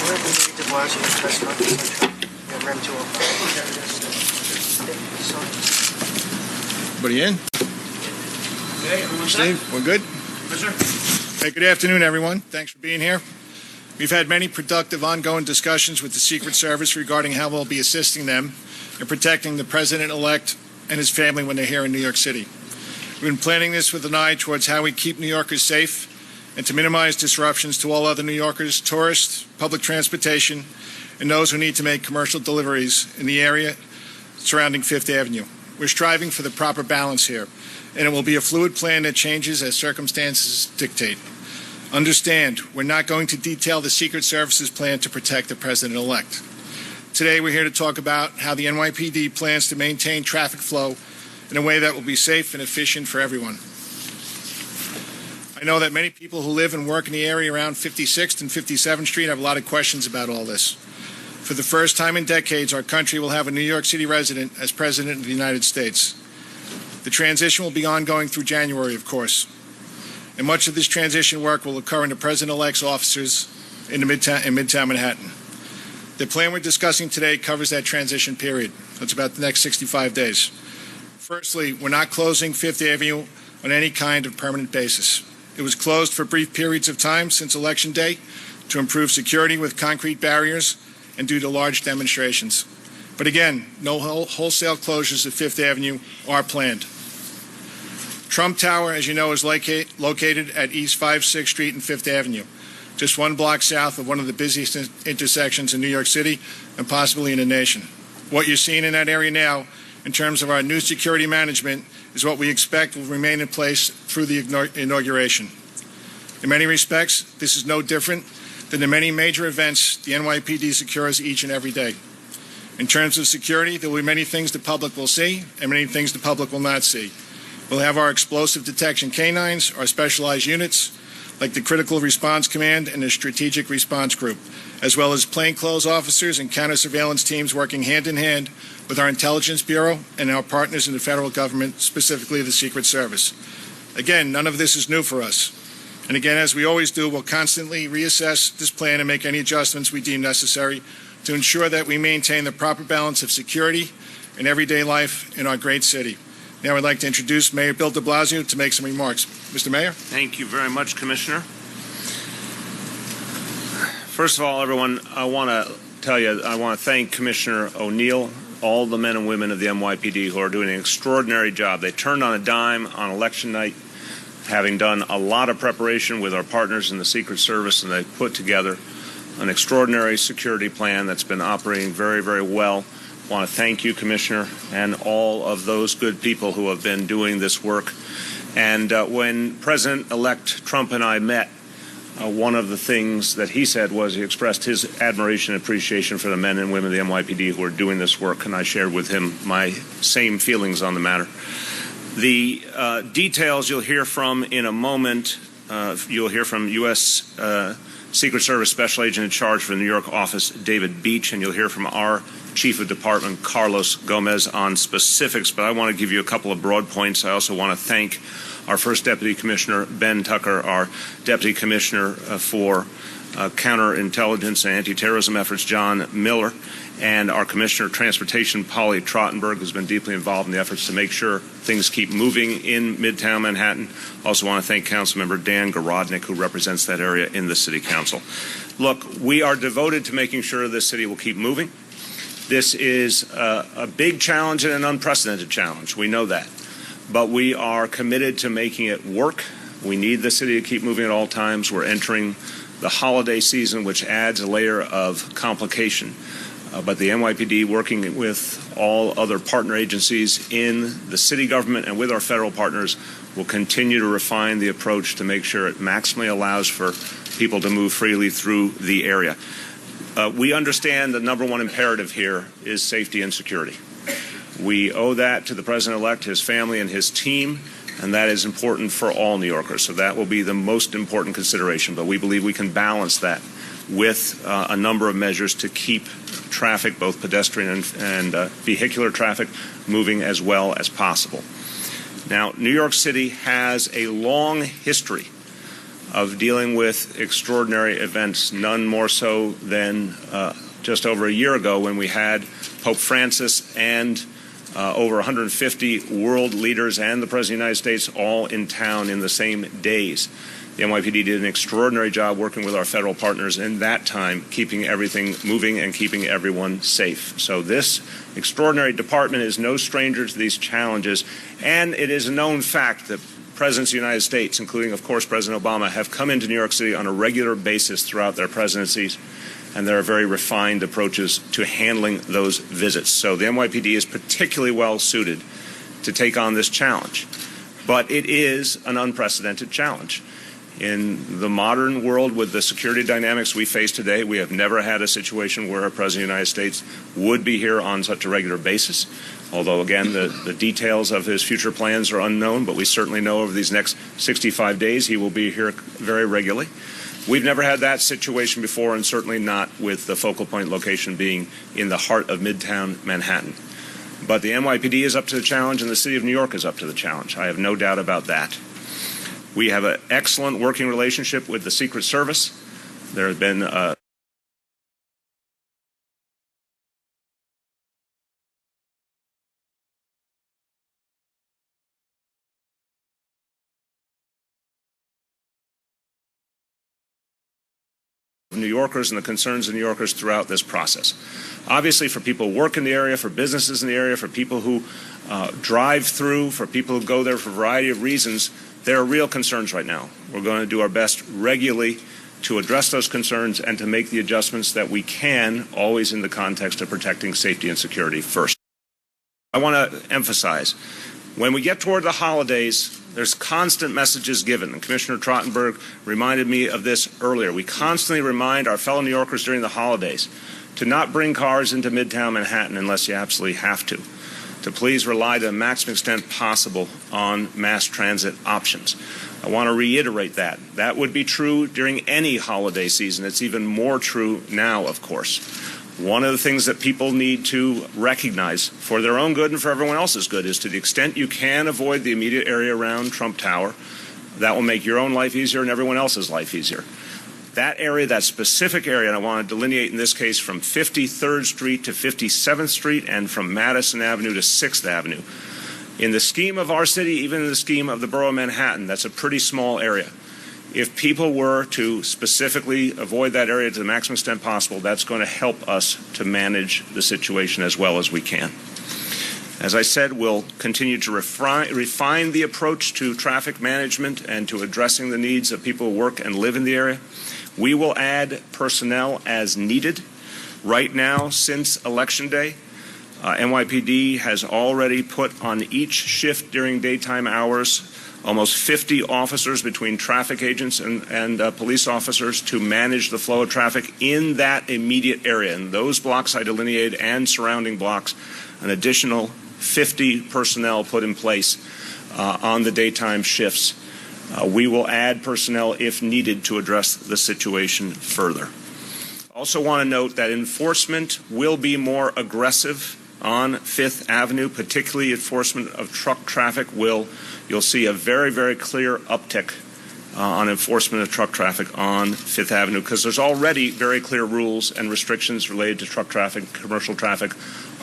De Blasio press conference on Trump. Yeah, Rem 205. Everybody in? Hey, everyone. Steve, we're good? Yes, sir. Hey, good afternoon, everyone. Thanks for being here. We've had many productive ongoing discussions with the Secret Service regarding how we'll be assisting them in protecting the president-elect and his family when they're here in New York City. We've been planning this with an eye towards how we keep New Yorkers safe and to minimize disruptions to all other New Yorkers, tourists, public transportation, and those who need to make commercial deliveries in the area surrounding Fifth Avenue. We're striving for the proper balance here, and it will be a fluid plan that changes as circumstances dictate. Understand, we're not going to detail the Secret Service's plan to protect the president-elect. Today, we're here to talk about how the NYPD plans to maintain traffic flow in a way that will be safe and efficient for everyone. I know that many people who live and work in the area around 56th and 57th Street have a lot of questions about all this. For the first time in decades, our country will have a New York City resident as President of the United States. The transition will be ongoing through January, of course. And much of this transition work will occur in the President-elect's offices in Midtown Manhattan. The plan we're discussing today covers that transition period. That's about the next 65 days. Firstly, we're not closing Fifth Avenue on any kind of permanent basis. It was closed for brief periods of time since Election Day to improve security with concrete barriers and due to large demonstrations. But again, no wholesale closures of Fifth Avenue are planned. Trump Tower, as you know, is located at East 56th Street and Fifth Avenue, just one block south of one of the busiest intersections in New York City and possibly in the nation. What you're seeing in that area now, in terms of our new security management, is what we expect will remain in place through the inauguration. In many respects, this is no different than the many major events the NYPD secures each and every day. In terms of security, there will be many things the public will see and many things the public will not see. We'll have our explosive detection canines, our specialized units, like the Critical Response Command and the Strategic Response Group, as well as plainclothes officers and counter-surveillance teams working hand-in-hand with our Intelligence Bureau and our partners in the federal government, specifically the Secret Service. Again, none of this is new for us. And again, as we always do, we'll constantly reassess this plan and make any adjustments we deem necessary to ensure that we maintain the proper balance of security and everyday life in our great city. Now I'd like to introduce Mayor Bill de Blasio to make some remarks. Mr. Mayor. Thank you very much, Commissioner. First of all, everyone, I want to thank Commissioner O'Neill, all the men and women of the NYPD who are doing an extraordinary job. They turned on a dime on election night, having done a lot of preparation with our partners in the Secret Service, and they put together an extraordinary security plan that's been operating very, very well. I want to thank you, Commissioner, and all of those good people who have been doing this work. And when President-elect Trump and I met, one of the things that he said was he expressed his admiration and appreciation for the men and women of the NYPD who are doing this work, and I shared with him my same feelings on the matter. The details you'll hear from in a moment. You'll hear from U.S. Secret Service Special Agent in charge for the New York office, David Beach, and you'll hear from our Chief of Department, Carlos Gomez, on specifics, but I want to give you a couple of broad points. I also want to thank our First Deputy Commissioner, Ben Tucker, our Deputy Commissioner for Counterintelligence and Anti-Terrorism Efforts, John Miller, and our Commissioner of Transportation, Polly Trottenberg, who's been deeply involved in the efforts to make sure things keep moving in Midtown Manhattan. Also want to thank Councilmember Dan Garodnick, who represents that area in the City Council. Look, we are devoted to making sure this city will keep moving. This is a big challenge and an unprecedented challenge. We know that. But we are committed to making it work. We need the city to keep moving at all times. We're entering the holiday season, which adds a layer of complication. But the NYPD, working with all other partner agencies in the city government and with our federal partners, will continue to refine the approach to make sure it maximally allows for people to move freely through the area. We understand the number one imperative here is safety and security. We owe that to the President-elect, his family, and his team, and that is important for all New Yorkers. So that will be the most important consideration. But we believe we can balance that with a number of measures to keep traffic, both pedestrian and vehicular traffic, moving as well as possible. Now, New York City has a long history of dealing with extraordinary events, none more so than just over a year ago when we had Pope Francis and over 150 world leaders and the President of the United States all in town in the same days. The NYPD did an extraordinary job working with our federal partners in that time, keeping everything moving and keeping everyone safe. So this extraordinary department is no stranger to these challenges, and it is a known fact that presidents of the United States, including, of course, President Obama, have come into New York City on a regular basis throughout their presidencies, and there are very refined approaches to handling those visits. So the NYPD is particularly well suited to take on this challenge. But it is an unprecedented challenge. In the modern world, with the security dynamics we face today, we have never had a situation where a President of the United States would be here on such a regular basis. Although, again, the details of his future plans are unknown, but we certainly know over these next 65 days he will be here very regularly. We've never had that situation before, and certainly not with the focal point location being in the heart of Midtown Manhattan. But the NYPD is up to the challenge, and the City of New York is up to the challenge. I have no doubt about that. We have an excellent working relationship with the Secret Service. There has been New Yorkers and the concerns of New Yorkers throughout this process. Obviously, for people who work in the area, for businesses in the area, for people who drive through, for people who go there for a variety of reasons, there are real concerns right now. We're going to do our best regularly to address those concerns and to make the adjustments that we can, always in the context of protecting safety and security first. I want to emphasize, when we get toward the holidays, there's constant messages given, and Commissioner Trottenberg reminded me of this earlier. We constantly remind our fellow New Yorkers during the holidays to not bring cars into Midtown Manhattan unless you absolutely have to please rely to the maximum extent possible on mass transit options. I want to reiterate that. That would be true during any holiday season. It's even more true now, of course. One of the things that people need to recognize for their own good and for everyone else's good is, to the extent you can avoid the immediate area around Trump Tower, that will make your own life easier and everyone else's life easier. That area, that specific area, and I want to delineate in this case from 53rd Street to 57th Street and from Madison Avenue to 6th Avenue. In the scheme of our city, even in the scheme of the borough of Manhattan, that's a pretty small area. If people were to specifically avoid that area to the maximum extent possible, that's going to help us to manage the situation as well as we can. As I said, we'll continue to refine the approach to traffic management and to addressing the needs of people who work and live in the area. We will add personnel as needed. Right now, since Election Day, NYPD has already put on each shift during daytime hours almost 50 officers between traffic agents and police officers to manage the flow of traffic in that immediate area. In those blocks I delineated and surrounding blocks, an additional 50 personnel put in place on the daytime shifts. We will add personnel if needed to address the situation further. Also want to note that enforcement will be more aggressive on 5th Avenue, particularly enforcement of truck traffic. You'll see a very, very clear uptick on enforcement of truck traffic on 5th Avenue, because there's already very clear rules and restrictions related to truck traffic, commercial traffic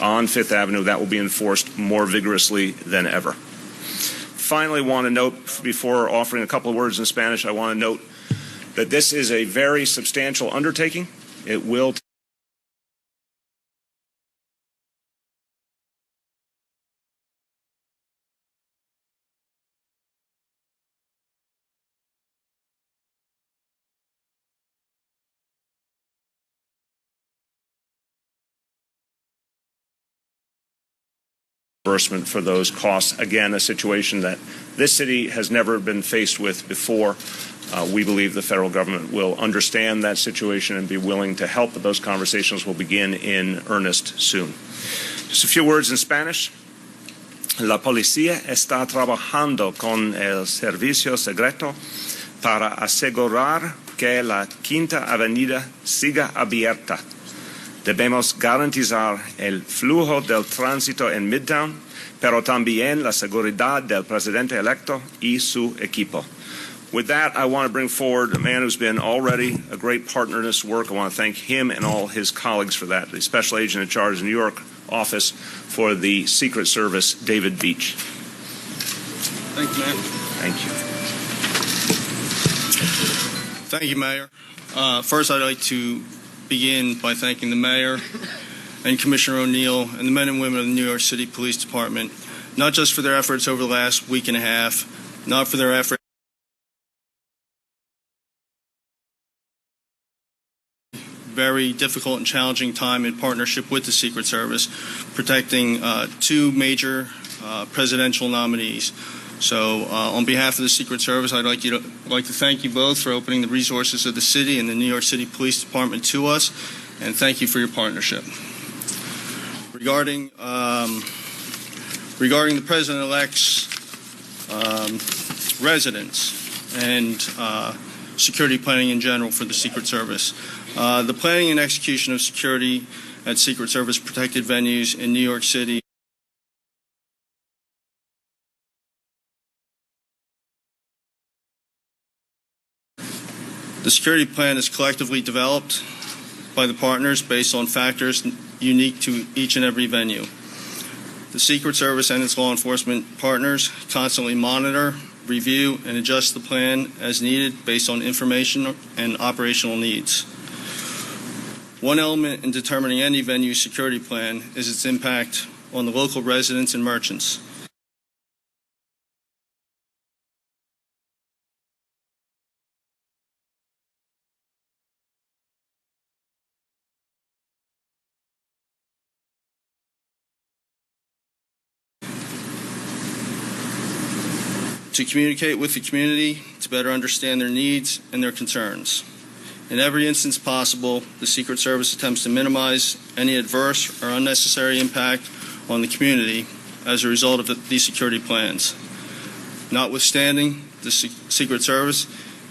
on 5th Avenue that will be enforced more vigorously than ever. Finally, want to note, before offering a couple of words in Spanish, I want to note that this is a very substantial undertaking. It will reimbursement for those costs. Again, a situation that this city has never been faced with before. We believe the federal government will understand that situation and be willing to help, but those conversations will begin in earnest soon. Just a few words in Spanish. La policía está trabajando con el servicio secreto para asegurar que la Quinta Avenida siga abierta. Debemos garantizar el flujo del tránsito en Midtown, pero también la seguridad del presidente electo y su equipo. With that, I want to bring forward a man who's been already a great partner in this work. I want to thank him and all his colleagues for that. The Special Agent in charge of the New York office for the Secret Service, David Beach. Thank you, Mayor. Thank you. Thank you, Mayor. First, I'd like to begin by thanking the Mayor and Commissioner O'Neill and the men and women of the New York City Police Department, not just for their efforts over the last week and a half, not for their efforts very difficult and challenging time in partnership with the Secret Service, protecting two major presidential nominees. So on behalf of the Secret Service, I'd like to thank you both for opening the resources of the city and the New York City Police Department to us, and thank you for your partnership. Regarding the President-elect's residence and security planning in general for the Secret Service, the planning and execution of security at Secret Service protected venues in New York City The security plan is collectively developed by the partners based on factors unique to each and every venue. The Secret Service and its law enforcement partners constantly monitor, review, and adjust the plan as needed based on information and operational needs. One element in determining any venue's security plan is its impact on the local residents and merchants. To communicate with the community, to better understand their needs and their concerns. In every instance possible, the Secret Service attempts to minimize any adverse or unnecessary impact on the community as a result of these security plans. Notwithstanding, the Secret Service,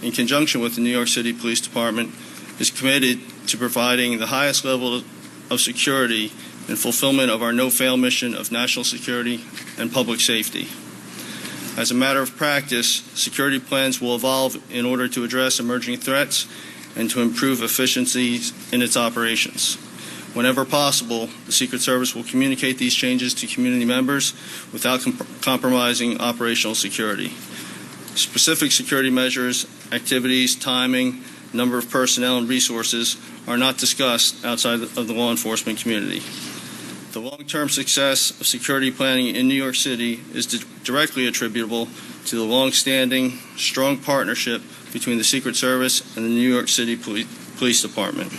in conjunction with the New York City Police Department, is committed to providing the highest level of security in fulfillment of our no-fail mission of national security and public safety. As a matter of practice, security plans will evolve in order to address emerging threats and to improve efficiencies in its operations. Whenever possible, the Secret Service will communicate these changes to community members without compromising operational security. Specific security measures, activities, timing, number of personnel, and resources are not discussed outside of the law enforcement community. The long-term success of security planning in New York City is directly attributable to the long-standing, strong partnership between the Secret Service and the New York City Police Department.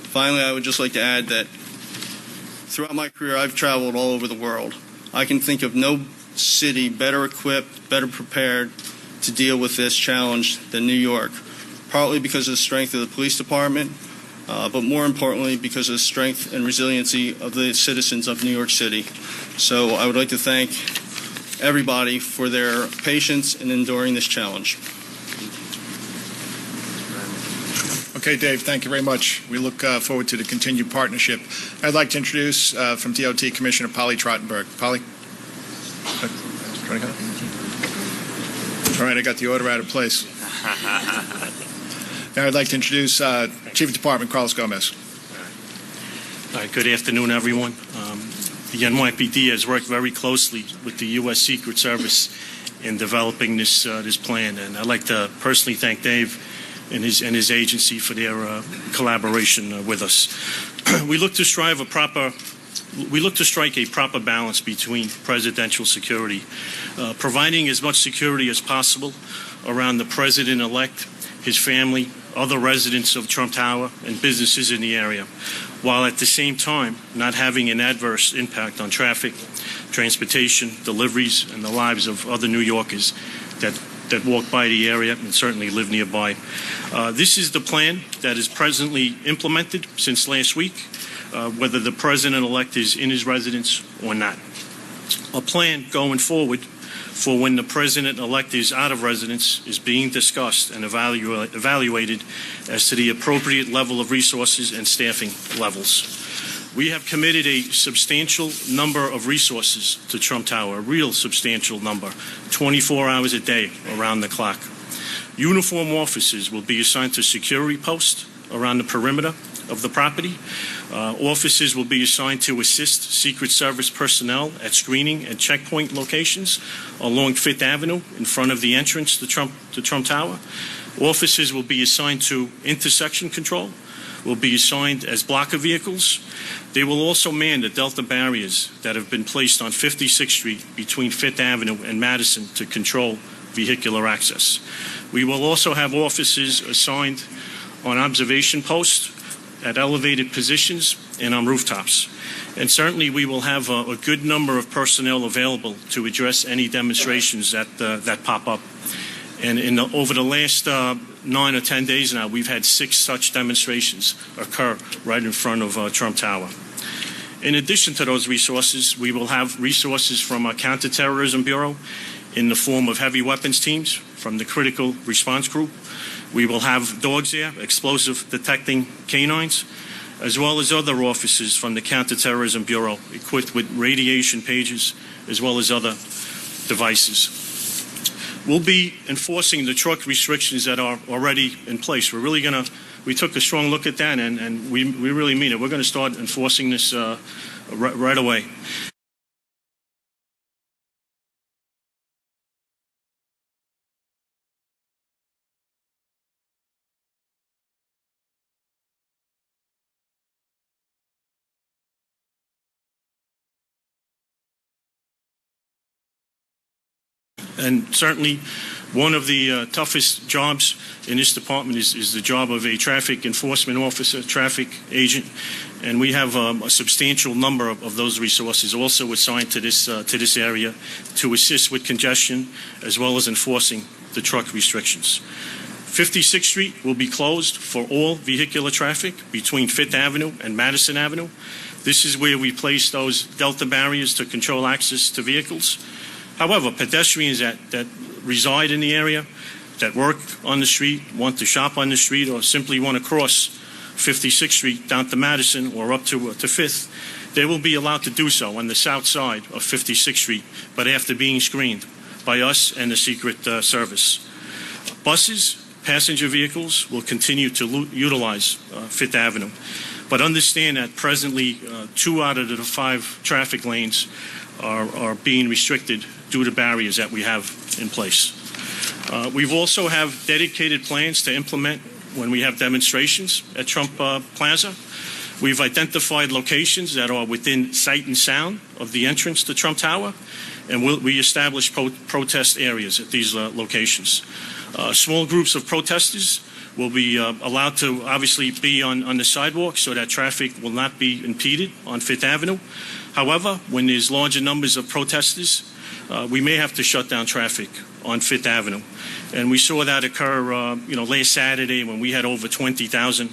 Finally, I would just like to add that throughout my career, I've traveled all over the world. I can think of no city better equipped, better prepared to deal with this challenge than New York, partly because of the strength of the police department, but more importantly because of the strength and resiliency of the citizens of New York City. So I would like to thank everybody for their patience in enduring this challenge. Okay, Dave, thank you very much. We look forward to the continued partnership. I'd like to introduce from DOT Commissioner Polly Trottenberg. Polly? All right, I got the order out of place. Now I'd like to introduce Chief of Department Carlos Gomez. All right, good afternoon, everyone. The NYPD has worked very closely with the U.S. Secret Service in developing this plan, and I'd like to personally thank Dave and his agency for their collaboration with us. We look to strike a proper balance between presidential security, providing as much security as possible around the president-elect, his family, other residents of Trump Tower, and businesses in the area, while at the same time not having an adverse impact on traffic, transportation, deliveries, and the lives of other New Yorkers that walk by the area and certainly live nearby. This is the plan that is presently implemented since last week, whether the president-elect is in his residence or not. A plan going forward for when the president-elect is out of residence is being discussed and evaluated as to the appropriate level of resources and staffing levels. We have committed a substantial number of resources to Trump Tower, a real substantial number, 24 hours a day, around the clock. Uniform officers will be assigned to security posts around the perimeter of the property. Officers will be assigned to assist Secret Service personnel at screening and checkpoint locations along Fifth Avenue in front of the entrance to Trump Tower. Officers will be assigned to intersection control, will be assigned as blocker vehicles. They will also man the Delta barriers that have been placed on 56th Street between Fifth Avenue and Madison to control vehicular access. We will also have officers assigned on observation posts at elevated positions and on rooftops. And certainly we will have a good number of personnel available to address any demonstrations that pop up. And over the last 9 or 10 days now, we've had 6 such demonstrations occur right in front of Trump Tower. In addition to those resources, we will have resources from our Counterterrorism Bureau in the form of heavy weapons teams from the Critical Response Group. We will have dogs there, explosive detecting canines, as well as other officers from the Counterterrorism Bureau equipped with radiation pages as well as other devices. We'll be enforcing the truck restrictions that are already in place. We took a strong look at that, and we really mean it. We're going to start enforcing this right away. And certainly one of the toughest jobs in this department is the job of a traffic enforcement officer, traffic agent. And we have a substantial number of those resources also assigned to this area to assist with congestion as well as enforcing the truck restrictions. 56th Street will be closed for all vehicular traffic between Fifth Avenue and Madison Avenue. This is where we place those Delta barriers to control access to vehicles. However, pedestrians that reside in the area, that work on the street, want to shop on the street, or simply want to cross 56th Street down to Madison or up to 5th, they will be allowed to do so on the south side of 56th Street, but after being screened by us and the Secret Service. Buses, passenger vehicles will continue to utilize Fifth Avenue, but understand that presently 2 out of the 5 traffic lanes are being restricted due to barriers that we have in place. We've also have dedicated plans to implement when we have demonstrations at Trump Plaza. We've identified locations that are within sight and sound of the entrance to Trump Tower, and we establish protest areas at these locations. Small groups of protesters will be allowed to obviously be on the sidewalk so that traffic will not be impeded on Fifth Avenue. However, when there's larger numbers of protesters, we may have to shut down traffic on Fifth Avenue. And we saw that occur, last Saturday when we had over 20,000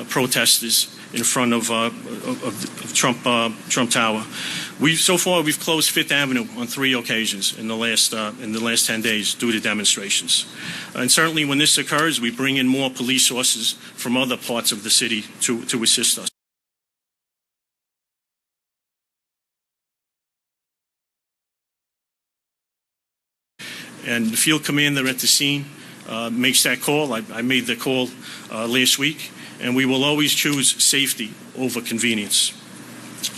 protesters in front of Trump Tower. So far we've closed Fifth Avenue on 3 occasions in the last 10 days due to demonstrations. And certainly when this occurs, we bring in more police sources from other parts of the city to assist us. And the field commander at the scene makes that call. I made the call last week, and we will always choose safety over convenience.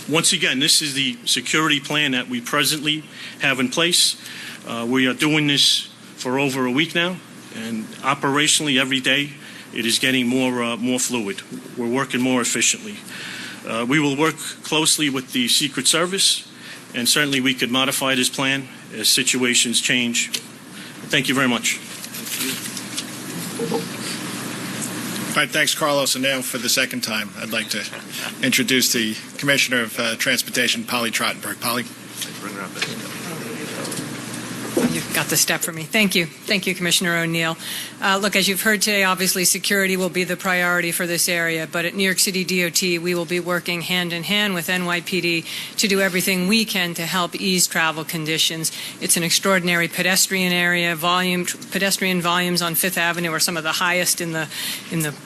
Once again, this is the security plan that we presently have in place. We are doing this for over a week now, and operationally every day it is getting more fluid. We're working more efficiently. We will work closely with the Secret Service, and certainly we could modify this plan as situations change. Thank you very much. All right, thanks, Carlos. And now for the second time, I'd like to introduce the Commissioner of Transportation, Polly Trottenberg. Polly. Bring her up. You've got the step for me. Thank you. Thank you, Commissioner O'Neill. Look, as you've heard today, obviously security will be the priority for this area, but at New York City DOT, we will be working hand in hand with NYPD to do everything we can to help ease travel conditions. It's an extraordinary pedestrian area. Pedestrian volumes on Fifth Avenue are some of the highest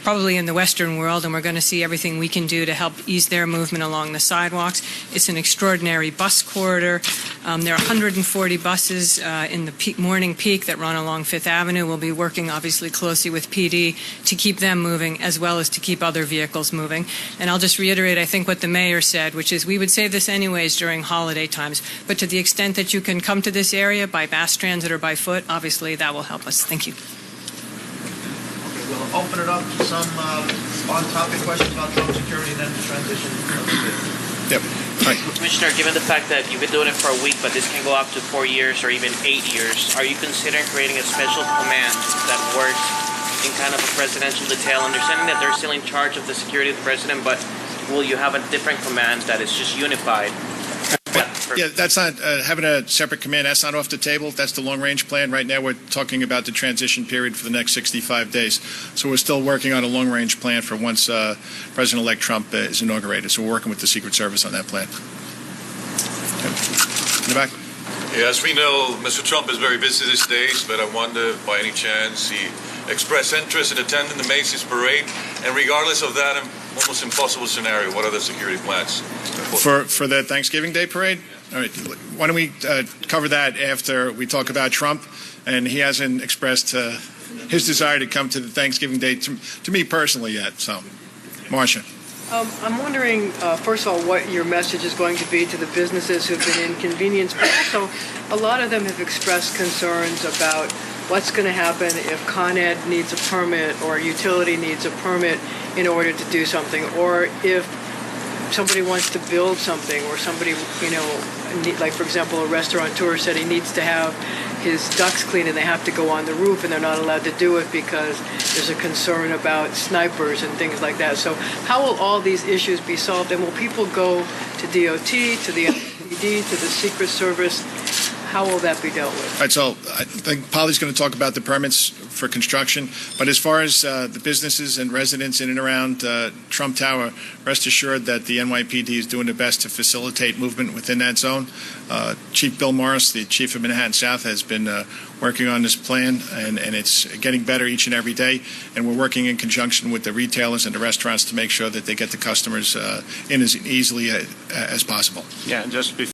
probably in the Western world, and we're going to see everything we can do to help ease their movement along the sidewalks. It's an extraordinary bus corridor. There are 140 buses in the morning peak that run along Fifth Avenue. We'll be working obviously closely with PD to keep them moving as well as to keep other vehicles moving. And I'll just reiterate, I think, what the mayor said, which is we would say this anyways during holiday times, but to the extent that you can come to this area by mass transit or by foot, obviously that will help us. Thank you. Okay, we'll open it up to some on-topic questions about drone security and then transition. Yep. Right. Commissioner, given the fact that you've been doing it for a week, but this can go up to 4 years or even 8 years, are you considering creating a special command that works in kind of a presidential detail, understanding that they're still in charge of the security of the president, but will you have a different command that is just unified? Yeah, that's not having a separate command. That's not off the table. That's the long-range plan. Right now, we're talking about the transition period for the next 65 days. So we're still working on a long-range plan for once President-elect Trump is inaugurated. So we're working with the Secret Service on that plan. In the back. Yeah, as we know, Mr. Trump is very busy these days, but I wonder, by any chance, he expressed interest in attending the Macy's parade. And regardless of that almost impossible scenario, what are the security plans? For the Thanksgiving Day parade? All right. Why don't we cover that after we talk about Trump? And he hasn't expressed his desire to come to the Thanksgiving Day to me personally yet. So, Marcia. I'm wondering, first of all, what your message is going to be to the businesses who've been inconvenienced, but also a lot of them have expressed concerns about what's going to happen if Con Ed needs a permit or a utility needs a permit in order to do something, or if somebody wants to build something, or somebody, like for example, a restaurateur said he needs to have his ducts cleaned and they have to go on the roof and they're not allowed to do it because there's a concern about snipers and things like that. So how will all these issues be solved, and will people go to DOT, to the NYPD, to the Secret Service? How will that be dealt with? All right, so I think Polly's going to talk about the permits for construction. But as far as the businesses and residents in and around Trump Tower, rest assured that the NYPD is doing their best to facilitate movement within that zone. Chief Bill Morris, the chief of Manhattan South, has been working on this plan, and it's getting better each and every day. And we're working in conjunction with the retailers and the restaurants to make sure that they get the customers in as easily as possible. Yeah, just before